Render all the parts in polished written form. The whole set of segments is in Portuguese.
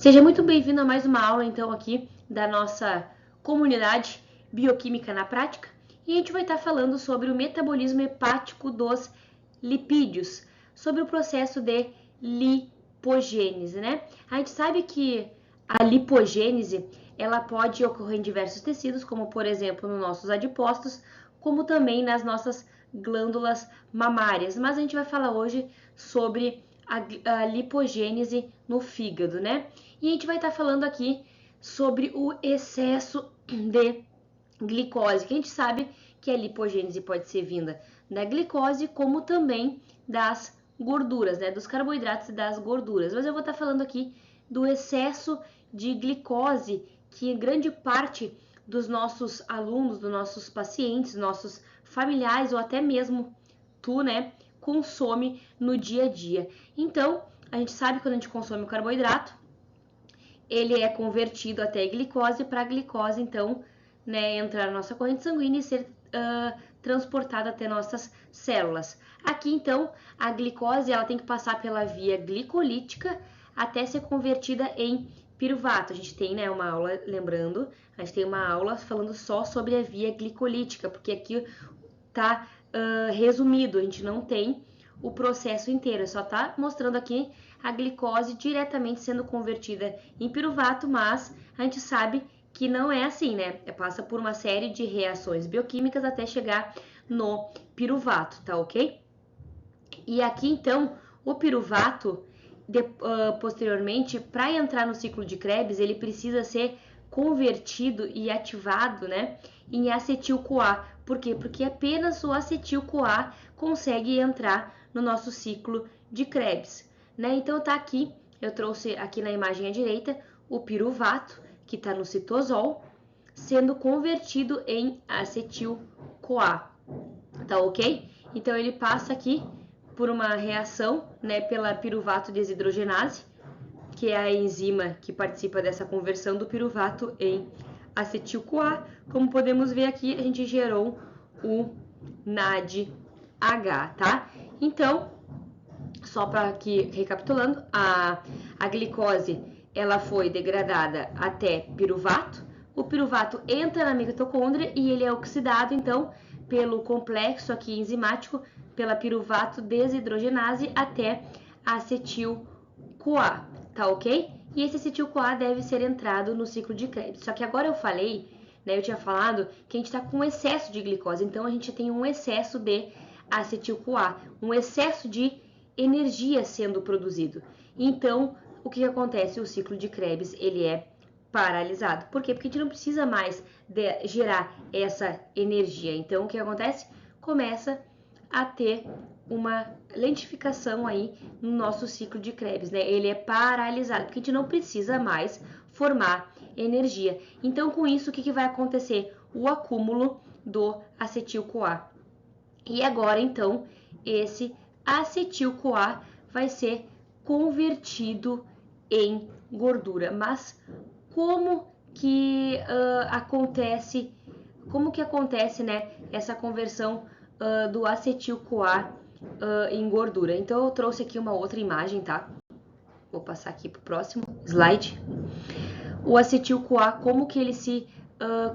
Seja muito bem-vindo a mais uma aula, então, aqui da nossa comunidade Bioquímica na Prática. E a gente vai estar falando sobre o metabolismo hepático dos lipídios, sobre o processo de lipogênese, né? A gente sabe que a lipogênese, ela pode ocorrer em diversos tecidos, como, por exemplo, nos nossos adipócitos, como também nas nossas glândulas mamárias. Mas a gente vai falar hoje sobre a lipogênese no fígado, né? E a gente vai estar falando aqui sobre o excesso de glicose, que a gente sabe que a lipogênese pode ser vinda da glicose, como também das gorduras, né? Dos carboidratos e das gorduras. Mas eu vou estar falando aqui do excesso de glicose, que grande parte dos nossos alunos, dos nossos pacientes, nossos familiares ou até mesmo tu, né, consome no dia a dia. Então, a gente sabe que quando a gente consome o carboidrato, ele é convertido até glicose, para a glicose, então, né, entrar na nossa corrente sanguínea e ser transportada até nossas células. Aqui, então, a glicose ela tem que passar pela via glicolítica até ser convertida em piruvato. A gente tem, né, uma aula, lembrando, a gente tem uma aula falando só sobre a via glicolítica, porque aqui tá resumido, a gente não tem o processo inteiro, só tá mostrando aqui a glicose diretamente sendo convertida em piruvato, mas a gente sabe que não é assim, né? Passa por uma série de reações bioquímicas até chegar no piruvato, tá ok? E aqui então, o piruvato, posteriormente, para entrar no ciclo de Krebs, ele precisa ser convertido e ativado, né, em acetil-CoA. Por quê? Porque apenas o acetil-CoA consegue entrar no nosso ciclo de Krebs, né? Então tá aqui, eu trouxe aqui na imagem à direita o piruvato, que está no citosol, sendo convertido em acetil-CoA, tá ok? Então ele passa aqui por uma reação, né, pela piruvato desidrogenase, que é a enzima que participa dessa conversão do piruvato em acetil-CoA. Como podemos ver aqui, a gente gerou o NADH, tá? Então, só para aqui recapitulando, a glicose ela foi degradada até piruvato. O piruvato entra na mitocôndria e ele é oxidado, então, pelo complexo aqui enzimático, pela piruvato desidrogenase até acetil-CoA, tá ok? E esse acetil-CoA deve ser entrado no ciclo de Krebs. Só que agora eu falei, né, eu tinha falado que a gente está com excesso de glicose, então a gente tem um excesso de acetil-CoA, um excesso de energia sendo produzido. Então, o que acontece? O ciclo de Krebs, ele é paralisado. Por quê? Porque a gente não precisa mais gerar essa energia. Então, o que acontece? Começa a ter uma lentificação aí no nosso ciclo de Krebs, né? Ele é paralisado, porque a gente não precisa mais formar energia. Então, com isso, o que vai acontecer? O acúmulo do acetil-CoA. E agora, então, esse acetil-CoA vai ser convertido em gordura. Mas como que acontece? Como que acontece, né, essa conversão do acetil-CoA em gordura? Então eu trouxe aqui uma outra imagem, tá? Vou passar aqui para o próximo slide. O acetil-CoA, como que ele se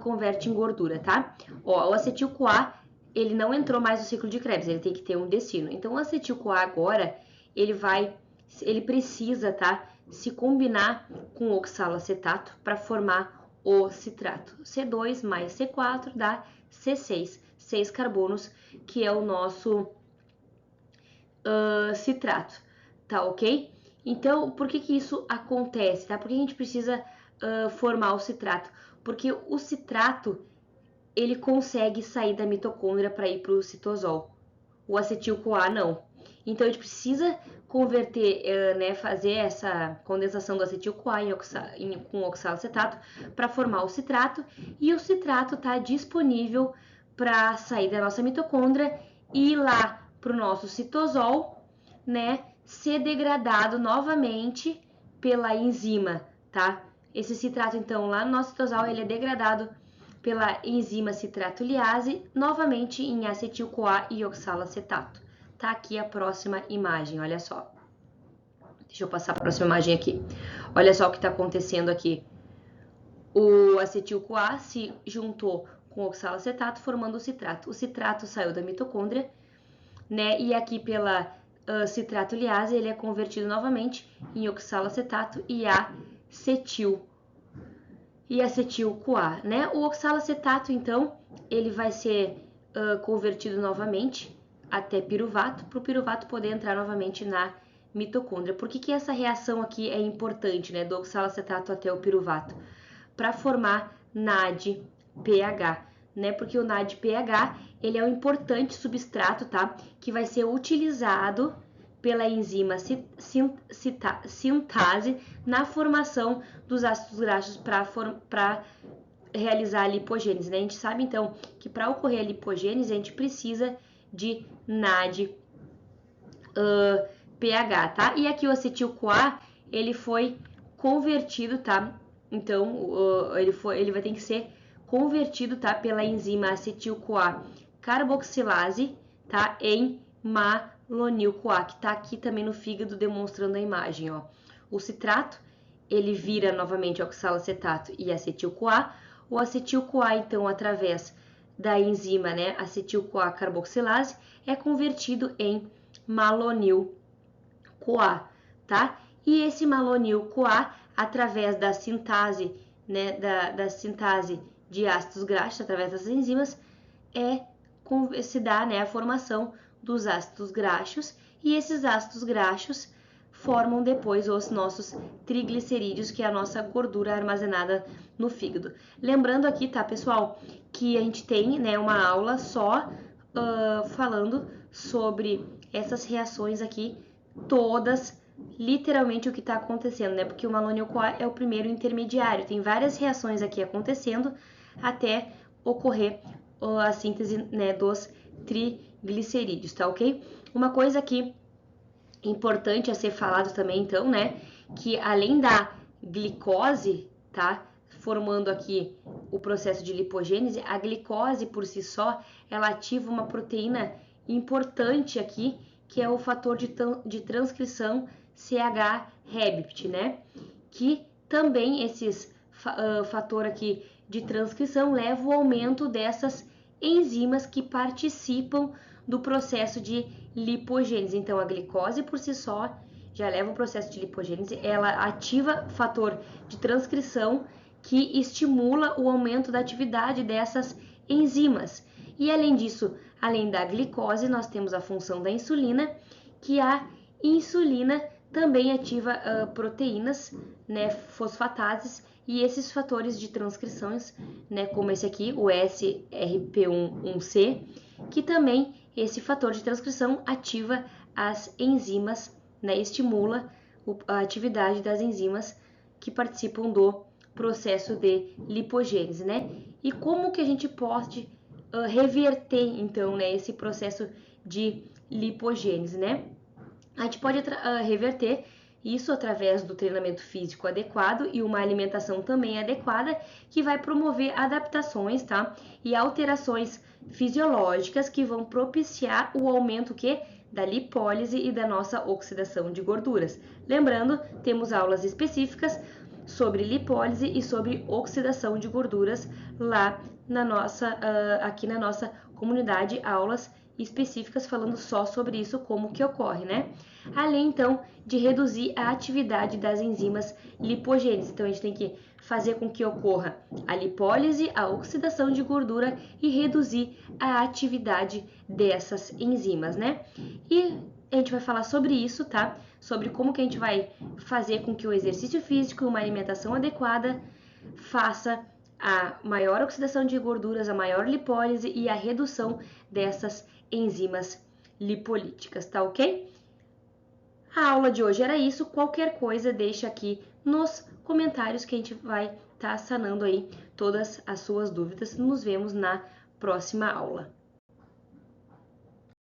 converte em gordura, tá? Ó, o acetil-CoA ele não entrou mais no ciclo de Krebs, ele tem que ter um destino. Então, o acetil-CoA agora, ele precisa, tá, se combinar com o oxalacetato para formar o citrato. C2 mais C4 dá C6, 6 carbonos, que é o nosso citrato, tá ok? Então, por que que isso acontece, tá? Por que a gente precisa formar o citrato? Porque o citrato, ele consegue sair da mitocôndria para ir para o citosol. O acetil-CoA não. Então a gente precisa converter, né, fazer essa condensação do acetil-CoA com oxalacetato para formar o citrato, e o citrato está disponível para sair da nossa mitocôndria e ir lá para o nosso citosol, né, ser degradado novamente pela enzima, tá? Esse citrato, então, lá no nosso citosol, ele é degradado pela enzima citratoliase, novamente em acetil-CoA e oxalacetato. Tá aqui a próxima imagem, olha só. Deixa eu passar a próxima imagem aqui. Olha só o que está acontecendo aqui. O acetil-CoA se juntou com o oxalacetato, formando o citrato. O citrato saiu da mitocôndria, né? E aqui pela citrato-liase, ele é convertido novamente em oxalacetato e acetil-CoA, né? O oxalacetato, então, ele vai ser convertido novamente até piruvato, para o piruvato poder entrar novamente na mitocôndria. Por que essa reação aqui é importante, né? Do oxalacetato até o piruvato? Para formar NADPH, né? Porque o NADPH, ele é um importante substrato, tá? Que vai ser utilizado pela enzima sintase na formação dos ácidos graxos para realizar a lipogênese, né? A gente sabe, então, que para ocorrer a lipogênese, a gente precisa de NADPH, tá? E aqui o acetil-CoA, ele foi convertido, tá? Então, ele vai ter que ser convertido, tá? Pela enzima acetil-CoA carboxilase, tá? Em malonil-CoA, que tá aqui também no fígado demonstrando a imagem, ó. O citrato, ele vira novamente oxalacetato e acetil-CoA. O acetil-CoA, então, através da enzima, né, acetil-CoA carboxilase, é convertido em malonil-CoA, tá? E esse malonil-CoA, através da sintase, né, da sintase de ácidos graxos, através das enzimas, se dá, né, a formação dos ácidos graxos, e esses ácidos graxos formam depois os nossos triglicerídeos, que é a nossa gordura armazenada no fígado. Lembrando aqui, tá, pessoal, que a gente tem, né, uma aula só falando sobre essas reações aqui, todas, literalmente o que está acontecendo, né? Porque o malonil-CoA é o primeiro intermediário, tem várias reações aqui acontecendo até ocorrer a síntese, né, dos triglicerídeos, tá ok? Uma coisa que importante a ser falado também, então, né, que além da glicose, tá, formando aqui o processo de lipogênese, a glicose por si só, ela ativa uma proteína importante aqui, que é o fator de transcrição CH-REBPT, né, que também esses fator aqui de transcrição leva ao aumento dessas enzimas que participam do processo de lipogênese. Então, a glicose por si só já leva o processo de lipogênese, ela ativa fator de transcrição que estimula o aumento da atividade dessas enzimas. E além disso, além da glicose, nós temos a função da insulina, que a insulina também ativa proteínas, né, fosfatases, e esses fatores de transcrições, né, como esse aqui, o SRP11C, que também esse fator de transcrição ativa as enzimas, né, estimula a atividade das enzimas que participam do processo de lipogênese, né? E como que a gente pode reverter, então, né, esse processo de lipogênese, né? A gente pode reverter isso através do treinamento físico adequado e uma alimentação também adequada, que vai promover adaptações, tá? E alterações fisiológicas que vão propiciar o aumento da lipólise e da nossa oxidação de gorduras. Lembrando, temos aulas específicas sobre lipólise e sobre oxidação de gorduras lá na nossa, aqui na nossa comunidade, aulas específicas falando só sobre isso, como que ocorre, né? Além, então, de reduzir a atividade das enzimas lipogêneses. Então, a gente tem que fazer com que ocorra a lipólise, a oxidação de gordura e reduzir a atividade dessas enzimas, né? E a gente vai falar sobre isso, tá? Sobre como que a gente vai fazer com que o exercício físico e uma alimentação adequada faça a maior oxidação de gorduras, a maior lipólise e a redução dessas enzimas lipolíticas, tá ok? A aula de hoje era isso. Qualquer coisa, deixa aqui nos comentários que a gente vai estar sanando aí todas as suas dúvidas. Nos vemos na próxima aula.